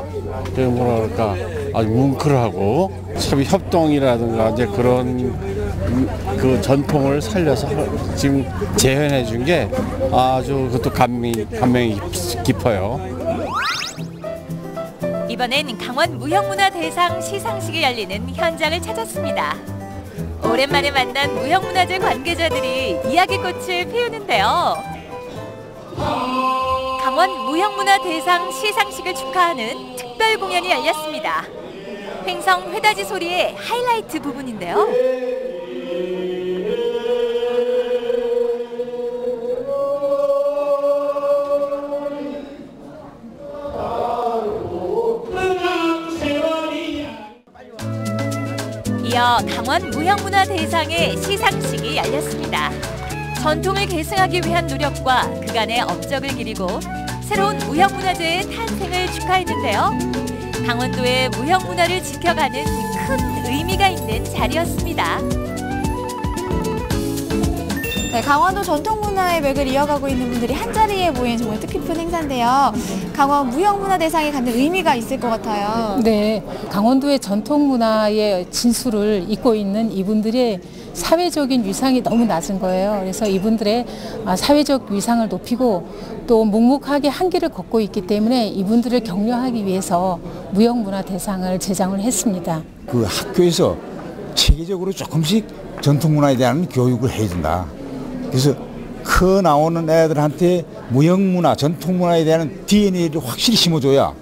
뭐랄까 아주 뭉클하고 참 협동이라든가 이제 그런 그 전통을 살려서 지금 재현해 준 게 아주 그것도 감명이 깊어요. 이번엔 강원 무형문화대상 시상식이 열리는 현장을 찾았습니다. 오랜만에 만난 무형문화재 관계자들이 이야기꽃을 피우는데요. 강원 무형문화대상 시상식을 축하하는 특별 공연이 열렸습니다. 횡성 회다지 소리의 하이라이트 부분인데요. 이어 강원 무형문화대상의 시상식이 열렸습니다. 전통을 계승하기 위한 노력과 그간의 업적을 기리고 새로운 무형문화재의 탄생을 축하했는데요. 강원도의 무형문화를 지켜가는 큰 의미가 있는 자리였습니다. 네, 강원도 전통문화의 맥을 이어가고 있는 분들이 한자리에 모인 정말 뜻깊은 행사인데요. 강원 무형문화대상에 갖는 의미가 있을 것 같아요. 네, 강원도의 전통문화의 진수를 잇고 있는 이분들의 사회적인 위상이 너무 낮은 거예요. 그래서 이분들의 사회적 위상을 높이고 또 묵묵하게 한 길을 걷고 있기 때문에 이분들을 격려하기 위해서 무형문화대상을 제정을 했습니다. 그 학교에서 체계적으로 조금씩 전통문화에 대한 교육을 해야 된다. 그래서 커 나오는 애들한테 무형문화, 전통문화에 대한 DNA를 확실히 심어줘야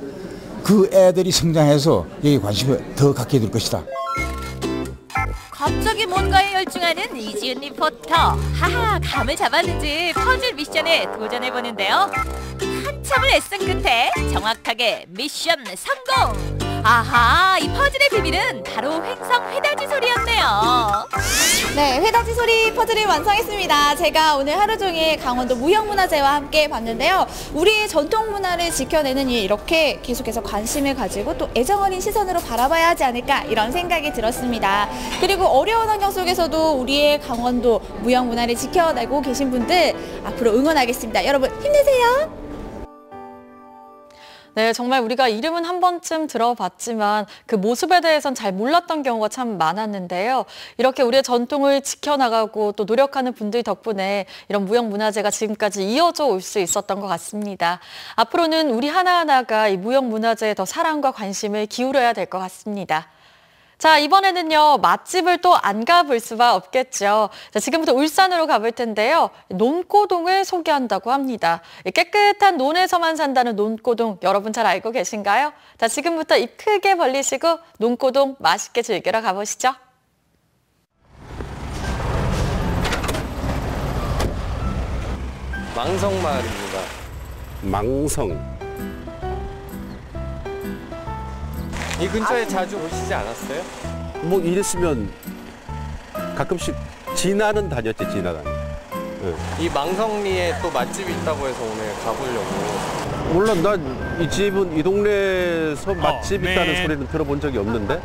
그 애들이 성장해서 여기 관심을 더 갖게 될 것이다. 갑자기 뭔가에 열중하는 이지은 리포터. 하하, 감을 잡았는지 퍼즐 미션에 도전해보는데요. 한참을 애쓴 끝에 정확하게 미션 성공! 아하, 이 퍼즐의 비밀은 바로 횡성 회다지 소리였네요. 네, 회다지 소리 퍼즐을 완성했습니다. 제가 오늘 하루 종일 강원도 무형문화재와 함께 봤는데요. 우리의 전통문화를 지켜내는 일, 이렇게 계속해서 관심을 가지고 또 애정어린 시선으로 바라봐야 하지 않을까, 이런 생각이 들었습니다. 그리고 어려운 환경 속에서도 우리의 강원도 무형문화를 지켜내고 계신 분들 앞으로 응원하겠습니다. 여러분 힘내세요. 네, 정말 우리가 이름은 한 번쯤 들어봤지만 그 모습에 대해선 잘 몰랐던 경우가 참 많았는데요. 이렇게 우리의 전통을 지켜나가고 또 노력하는 분들 덕분에 이런 무형문화재가 지금까지 이어져 올 수 있었던 것 같습니다. 앞으로는 우리 하나하나가 이 무형문화재에 더 사랑과 관심을 기울여야 될 것 같습니다. 자, 이번에는요, 맛집을 또 안 가볼 수가 없겠죠. 자, 지금부터 울산으로 가볼 텐데요. 논고동을 소개한다고 합니다. 깨끗한 논에서만 산다는 논고동, 여러분 잘 알고 계신가요? 자, 지금부터 입 크게 벌리시고 논고동 맛있게 즐기러 가보시죠. 망성마을입니다. 망성. 이 근처에 자주 오시지 않았어요? 뭐 이랬으면 가끔씩 진화는 다녔지, 지나다니. 네. 이 망성리에 또 맛집이 있다고 해서 오늘 가보려고. 물론 난 이 집은 이 동네에서 맛집 있다는 소리는 들어본 적이 없는데.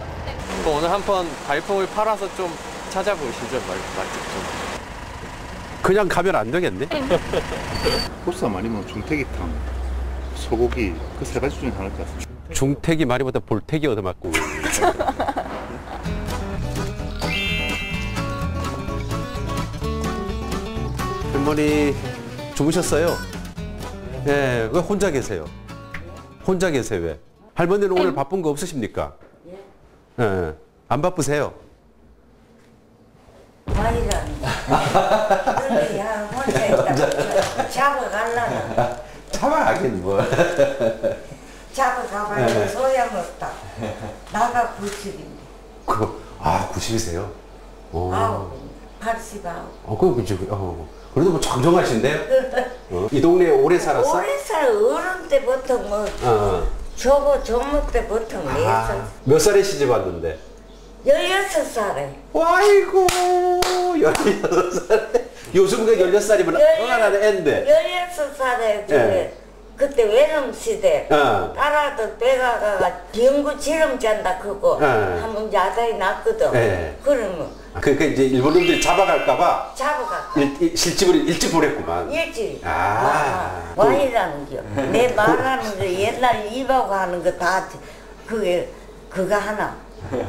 또 오늘 한번 발품을 팔아서 좀 찾아보시죠, 맛집 좀. 그냥 가면 안 되겠네? 보쌈 아니면 중태기탕, 소고기 그 세 가지 중에 하나일 것 같습니다. 중태기 말이보다 볼태기 얻어맞고. 할머니 주무셨어요? 예, 왜 혼자 계세요? 혼자 계세요, 왜? 할머니는 오늘 바쁜 거 없으십니까? 예, 안 바쁘세요? 잡아가려나. 잡아가긴 뭐. 잡아가봐야 소용없다. 나가 90인데. 90이세요? 아우, 89. 그래도 뭐 정정하신데요? 이 동네에 오래 살았어? 오래 살 어른 때부터 뭐, 저거 조목 때부터 내서. 몇 살에 시집 왔는데? 16살에. 아이고, 16살에. 요즘 그 16살이면 얼마나 애인데. 16살에 예. 그때 외놈 시대 딸아들 배가가 병구 지름 잔다 그거 한번 야단이 났거든. 그러면 그 이제 일본 놈들이 잡아갈까봐 실집을 일찍 보냈구만. 일찍. 와이라는 겨. 내 말하는 거 옛날 입하고 하는 거 다 그거 하나.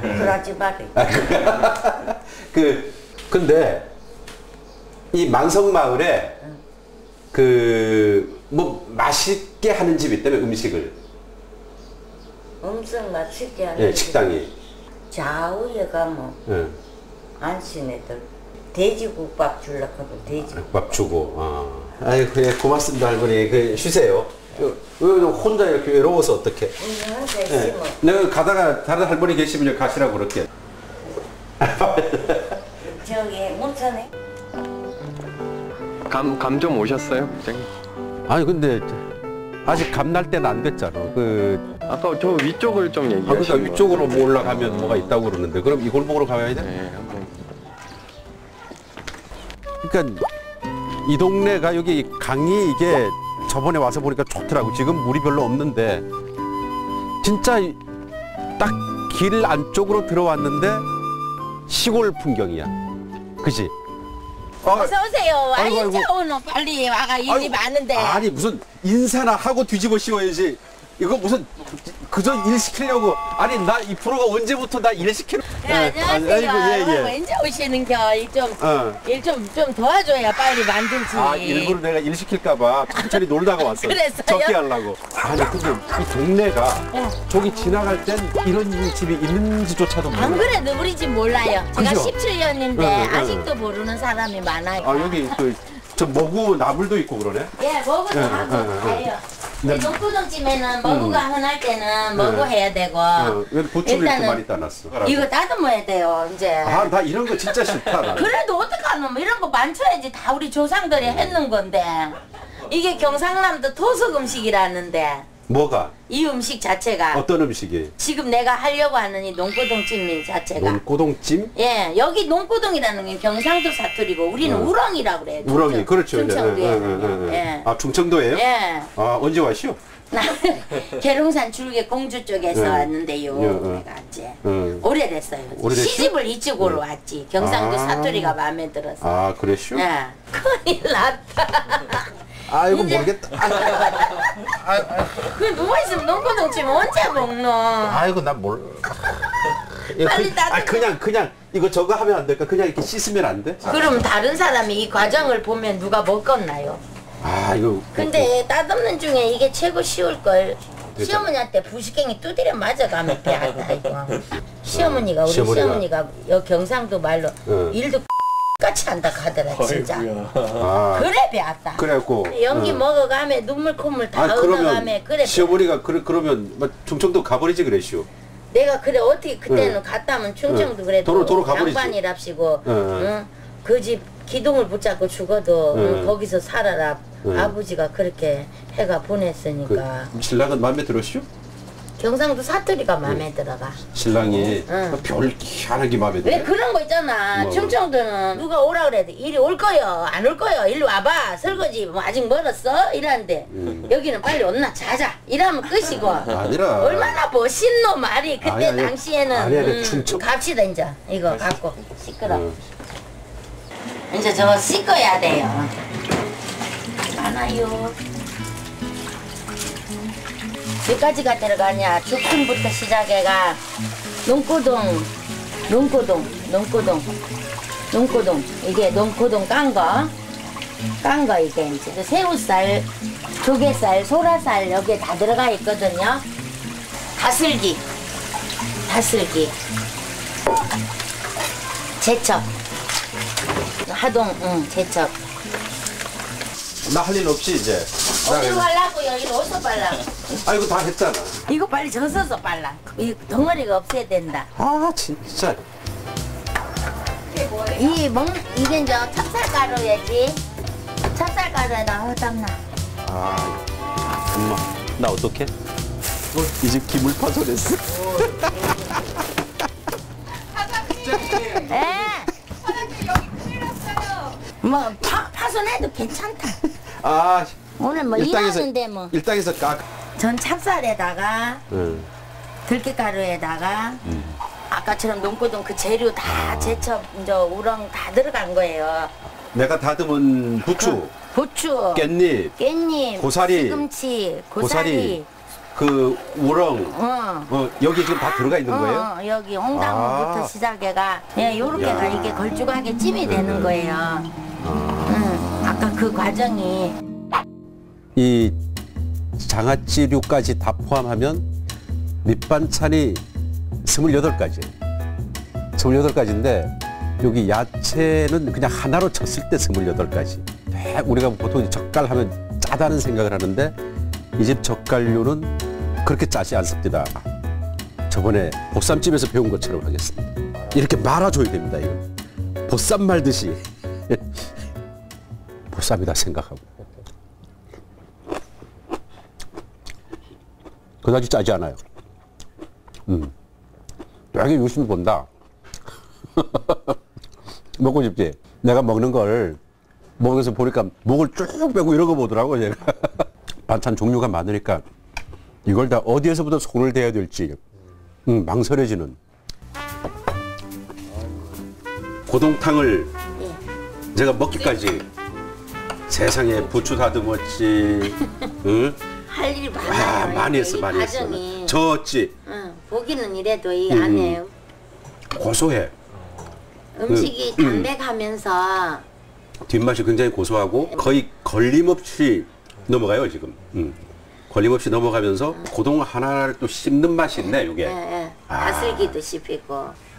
그러지 말이. 근데 이 망성마을에 뭐 맛있게 하는 집이 있다면 음식을. 엄청 맛있게 하는 예, 식당이. 좌우에 가면 안신애들 돼지국밥 주려고 하면 돼지국밥 주고. 아이고, 예, 고맙습니다, 할머니. 쉬세요. 왜 혼자 이렇게 외로워서 어떡해. 내가 가다가 다른 할머니 계시면 가시라고 그럴게. 저기 문천에 감 좀 오셨어요, 부장님? 아니 근데 아직 감 날 때는 안 됐잖아. 아까 저 위쪽을 좀 얘기하시는 그러니까 위쪽으로 뭐 올라가면 뭐가 있다고 그러는데 그럼 이 골목으로 가야 돼? 네, 한번. 그러니까 이 동네가 여기 강이 이게 저번에 와서 보니까 좋더라고. 지금 물이 별로 없는데 진짜 딱 길 안쪽으로 들어왔는데 시골 풍경이야. 그지? 어서 오세요. 아이고. 오늘 빨리 와가 일이 많은데. 아니 무슨 인사나 하고 뒤집어 씌워야지. 이거 무슨 그저 일 시키려고. 아니 나 이 프로가 언제부터 나 일 시키는. 안녕하세요. 언제 오시는겨? 일 좀 도와줘야 빨리 만들지. 일부러 내가 일 시킬까봐 천천히 놀다가 왔어. 그랬어요? 적게 하려고. 아니 근데 이 동네가 저기 지나갈 땐 이런 집이 있는지조차도 몰라. 안 그래도 우리 집 몰라요. 제가 그죠? 17년인데 아직도 모르는 사람이 많아요. 여기 저 머구 나물도 있고 그러네. 예, 머구도 하고 해요. 농구동집에는 머구가 흔할 때는 머구 해야 되고. 왜 고추를 이렇게 많이 따놨어? 이거 다듬어야 돼요, 이제. 나 이런 거 진짜 싫다. 나는. 그래도 어떡하노? 이런 거 만져야지. 다 우리 조상들이 했는 건데. 이게 경상남도 토속 음식이라는데. 뭐가? 이 음식 자체가. 어떤 음식이? 지금 내가 하려고 하는 이 농구동찜 자체가. 논고동찜? 예, 여기 농구동이라는 게 경상도 사투리고 우리는 우렁이라고 그래요. 우렁이, 그렇죠. 충청도에. 예. 충청도예요? 예. 언제 왔시오? 계룡산 줄개 공주 쪽에서 왔는데요. 내가 왔지. 오래됐어요. 오래됐죠? 시집을 이쪽으로 왔지. 경상도 사투리가 마음에 들어서. 그랬슈? 예. 큰일 났다. 아이고 모르겠다. 그 누워있으면 농구동찜 언제 먹노? 아이고 난 몰라. 빨리 그냥 이거 저거 하면 안 될까? 그냥 이렇게 씻으면 안 돼? 그럼 다른 사람이 이 과정을 보면 누가 먹겠나요? 이거. 근데 따듬는 중에 이게 최고 쉬울걸. 시어머니한테 부식갱이 두드려 맞아가면 배웠다 이거. 시어머니가 우리 시어머니가? 시어머니가 여 경상도 말로 일도 같이 한다 하더라 진짜. 그래 배웠다. 그래갖고 연기 먹어가며 눈물 콧물 다 얻어가며 그래. 시어머니가 그러면 뭐 충청도 가버리지 그랬시오. 내가 그래 어떻게 그때는 갔다면 충청도 그래도 도로 가버리지. 양반이랍시고 그 집 기둥을 붙잡고 죽어도 거기서 살아라. 아버지가 그렇게 해가 보냈으니까. 신랑은 마음에 들었시오? 경상도 사투리가 마음에 들어가. 신랑이 별 희한하게 마음에 들어. 왜 그런 거 있잖아. 뭐. 충청도는 누가 오라 그래도 이리 올 거요 안 올 거요 일로 와봐 설거지 뭐 아직 멀었어 이러는데 여기는 빨리 온나 자자 이러면 끝이고. 아니라. 얼마나 멋있노 말이 그때 아니, 당시에는. 아니, 충청. 갑시다 이제 이거 갖고 씻으라. 이제 저거 씻어야 돼요. 많아요. 몇 가지가 들어가냐. 죽순부터 시작해가 농고동 이게 농고동 깐 거 이게 이제 새우살, 조개살, 소라살 여기에 다 들어가 있거든요. 다슬기, 제첩, 하동, 제첩. 나 할 일 없이 이제. 어디로 가려고요? 이리 어디서 빨라? 아이고 다 했잖아. 이거 빨리 젖어서 빨라. 이 덩어리가 없애야 된다. 아 진짜. 이게 이제 찹쌀가루야지. 찹쌀가루에다 땀나. 아 엄마 나 어떡해? 이 집 기물 파손했어. 예. 뭐 파손해도 괜찮다. 아 오늘 뭐 일하는데 뭐. 일당에서 전 찹쌀에다가 들깨가루에다가 아까처럼 농고동 그 재료 다 제첩 이제 우렁 다 들어간 거예요. 내가 다듬은 부추, 깻잎, 고사리, 시금치, 고사리, 그 우렁, 여기 지금 다 들어가 있는 거예요? 여기 홍당무부터 시작해가 요렇게가 이게 걸쭉하게 찜이 되는 거예요. 아까 그 과정이. 이 장아찌류까지 다 포함하면 밑반찬이 28가지예요. 28가지인데 여기 야채는 그냥 하나로 쳤을 때 28가지. 우리가 보통 젓갈 하면 짜다는 생각을 하는데 이 집 젓갈류는 그렇게 짜지 않습니다. 저번에 보쌈집에서 배운 것처럼 하겠습니다. 이렇게 말아줘야 됩니다. 이거. 보쌈 말듯이. 보쌈이다 생각하고. 그다지 짜지 않아요. 되게 유심히 본다. 먹고 싶지? 내가 먹는 걸 먹으면서 보니까 목을 쭉 빼고 이러고 보더라고 얘가. 반찬 종류가 많으니까 이걸 다 어디에서부터 손을 대야 될지 망설여지는. 고동탕을 제가 먹기까지 세상에 부추 다듬었지. 응? 할 일이 많아요. 많이 했어. 저었지. 보기는 이래도 이 안에 고소해. 음식이 담백하면서 뒷맛이 굉장히 고소하고 거의 걸림없이 넘어가요 지금. 걸림없이 넘어가면서 고동 하나를 또 씹는 맛이 있네 이게. 다슬기도 씹히고.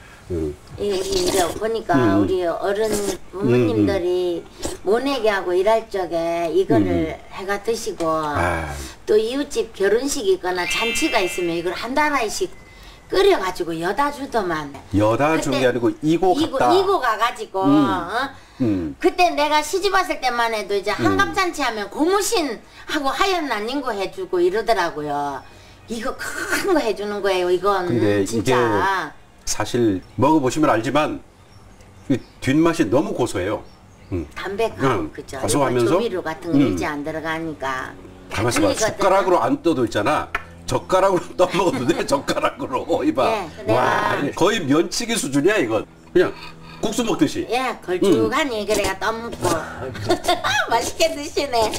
이제 보니까 우리 어른 부모님들이 모내기 하고 일할 적에 이거를 해가 드시고 또 이웃집 결혼식이 있거나 잔치가 있으면 이걸 한 달씩 끓여가지고 여다 주더만. 여다 준 게 아니고 이고 가가지고 그때 내가 시집 왔을 때만 해도 이제 한갑잔치 하면 고무신하고 하얀 난닝구 해주고 이러더라고요. 이거 큰 거 해주는 거예요. 이건 근데 진짜. 이게 사실 먹어보시면 알지만 이 뒷맛이 너무 고소해요. 담백하고 그죠. 고소하면서 조미료 같은 거 일지 안 들어가니까. 가만있어 봐. 숟가락으로 안 떠도 있잖아. 젓가락으로 떠먹어도 돼. 젓가락으로. 이봐. 와, 거의 면치기 수준이야 이건. 그냥 국수 먹듯이. 예, 걸쭉하니 그래가 떠먹고. 맛있게 드시네.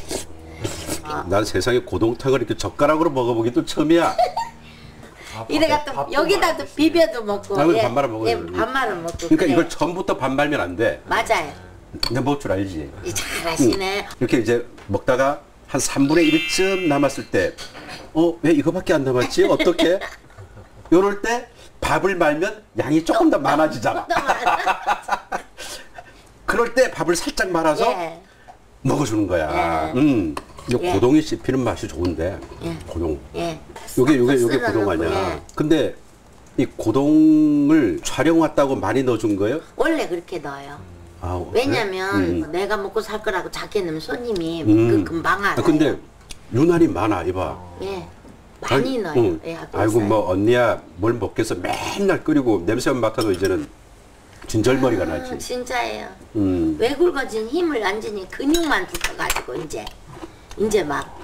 난 세상에 고동탕을 이렇게 젓가락으로 먹어보기도 처음이야. 이래가 또 여기다 또 비벼도 먹고. 밥 말아 먹어요. 예, 밥 말아 먹고. 그러니까 그래. 이걸 처음부터 반 말면 안 돼. 맞아요. 근데 먹을 줄 알지. 잘하시네. 이렇게 이제 먹다가 한 3분의 1쯤 남았을 때 왜 이거밖에 안 남았지? 어떻게? 요럴 때 밥을 말면 양이 조금 더 많아지잖아. 그럴 때 밥을 살짝 말아서 먹어주는 거야. 이 고동이 씹히는 맛이 좋은데 고동. 요게 고동 아니야. 근데 이 고동을 촬영 왔다고 많이 넣어준 거예요? 원래 그렇게 넣어요. 아, 왜냐면 내가 먹고 살 거라고 작게 넣으면 손님이 금방 알아요. 근데 유난히 많아 이봐. 많이 넣어요. 아이고 뭐 언니야 뭘 먹겠어 맨날 끓이고 냄새만 맡아도 이제는 진절머리가 나지. 진짜예요. 왜 굵어진 힘을 완전히 근육만 붙어가지고 이제 막.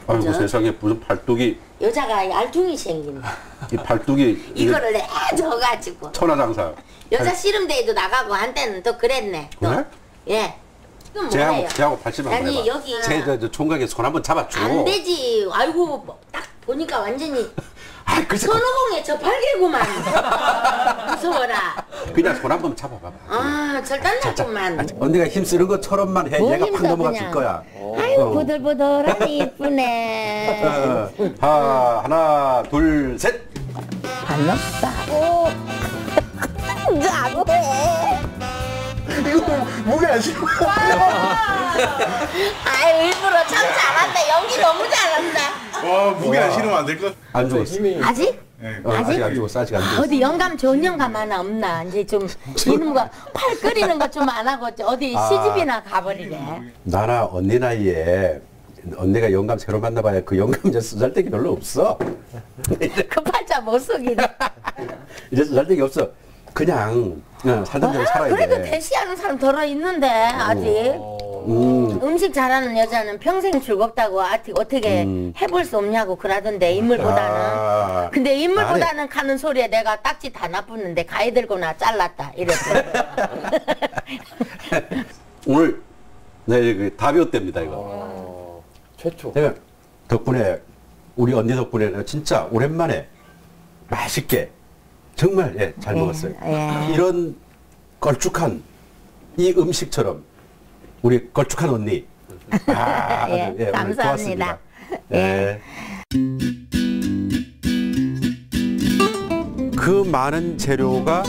아이고 세상에 무슨 팔뚝이. 여자가 알퉁이 생긴다. 이 팔뚝이. 이거를 해줘가지고. 천하장사. 여자 씨름대회도 나가고 한때는 또 그랬네. 또. 그래? 예. 지금 제하고 80만 원 아니 해봐. 여기. 제 총각에 손 한번 잡아줘. 안 되지. 아이고 딱 보니까 완전히. 글쎄. 선호공에 저 팔개구만. 무서워라. 그냥 손 한번 잡아봐봐. 아, 절단났구만. 언니가 힘쓰는 것처럼만 해. 얘가 팍 넘어갔을 거야. 아이고, 보들보들하니 이쁘네. 하나, 둘, 셋. 안 넣었다고. 나도 해. 이거 무게 안 실어. 아유, 일부러 참 잘한다. 연기 너무 잘한다. 와, 무게 안 실으면 안 될까? 안 죽었어. 아직? 아직 안 죽었어. 아직 안 죽었어. 어디 영감 좋은 영감 하나 없나? 이제 좀 이런 거 팔 끓이는 거 좀 안 하고 어디 시집이나 가버리게. 나나 언니 나이에 언니가 영감 새로 만나봐야 그 영감 이제 쓰잘데기 별로 없어. 그 팔자 못 속이네. 이제 쓰잘데기 없어. 그냥 살던 대로 살아야 돼. 그래도 대시하는 사람 덜어 있는데 아직. 음식 잘하는 여자는 평생 즐겁다고 어떻게 해볼 수 없냐고 그러던데 인물보다는. 근데 인물보다는 가는 소리에 내가 딱지 다 나쁘는데 가위 들고 나 잘랐다 이랬어. 오늘 네, 다 배웠답니다 이거. 최초. 내가 덕분에 우리 언니 덕분에 진짜 오랜만에 맛있게 정말 잘 먹었어요. 이런 걸쭉한 이 음식처럼 우리 걸쭉한 언니. 감사합니다. 그 많은 재료가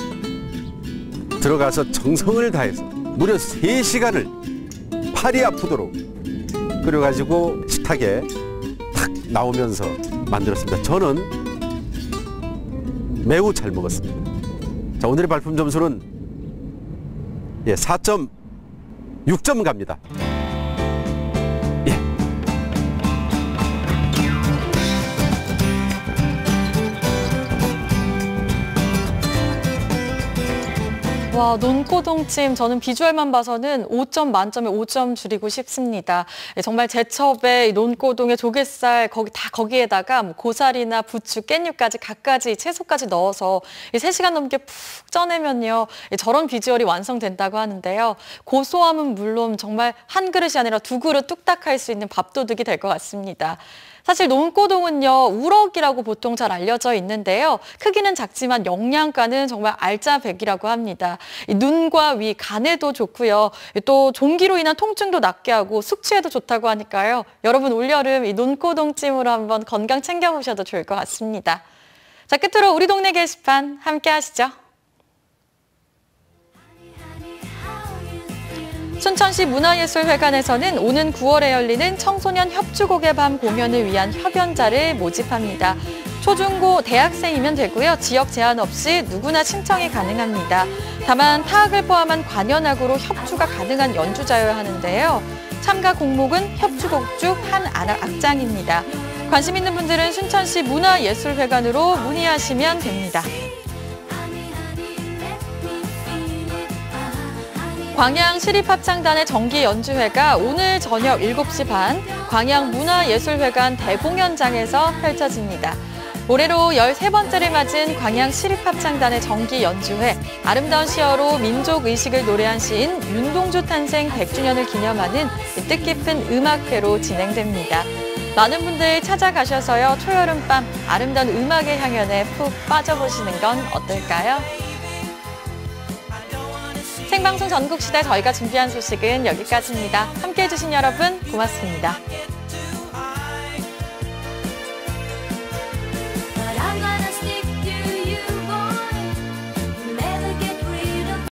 들어가서 정성을 다해서 무려 3시간을 팔이 아프도록 끓여가지고 식탁에 탁 나오면서 만들었습니다. 저는 매우 잘 먹었습니다. 자, 오늘의 발품 점수는 4.6점 갑니다. 와, 논고동찜 저는 비주얼만 봐서는 5점 만점에 5점 줄이고 싶습니다. 정말 제첩에 논고동에 조갯살 거기에다가 뭐 고사리나 부추, 깻잎까지 갖가지 채소까지 넣어서 3시간 넘게 푹 쪄내면요. 저런 비주얼이 완성된다고 하는데요. 고소함은 물론 정말 한 그릇이 아니라 2그릇 뚝딱 할 수 있는 밥도둑이 될 것 같습니다. 사실 논고동은요, 우럭이라고 보통 잘 알려져 있는데요. 크기는 작지만 영양가는 정말 알짜배기라고 합니다. 이 눈과 위, 간에도 좋고요. 또 종기로 인한 통증도 낫게 하고 숙취에도 좋다고 하니까요. 여러분 올여름 이 논고동찜으로 한번 건강 챙겨보셔도 좋을 것 같습니다. 자, 끝으로 우리 동네 게시판 함께 하시죠. 춘천시 문화예술회관에서는 오는 9월에 열리는 청소년 협주곡의 밤 공연을 위한 협연자를 모집합니다. 초중고 대학생이면 되고요. 지역 제한 없이 누구나 신청이 가능합니다. 다만 타악을 포함한 관현악으로 협주가 가능한 연주자여야 하는데요. 참가 곡목은 협주곡 중 한 악장입니다. 관심 있는 분들은 춘천시 문화예술회관으로 문의하시면 됩니다. 광양시립합창단의 정기 연주회가 오늘 저녁 7시 반 광양문화예술회관 대공연장에서 펼쳐집니다. 올해로 13번째를 맞은 광양시립합창단의 정기 연주회, 아름다운 시어로 민족의식을 노래한 시인 윤동주 탄생 100주년을 기념하는 뜻깊은 음악회로 진행됩니다. 많은 분들 찾아가셔서요, 초여름밤 아름다운 음악의 향연에 푹 빠져보시는 건 어떨까요? 생방송 전국시대 저희가 준비한 소식은 여기까지입니다. 함께해 주신 여러분 고맙습니다.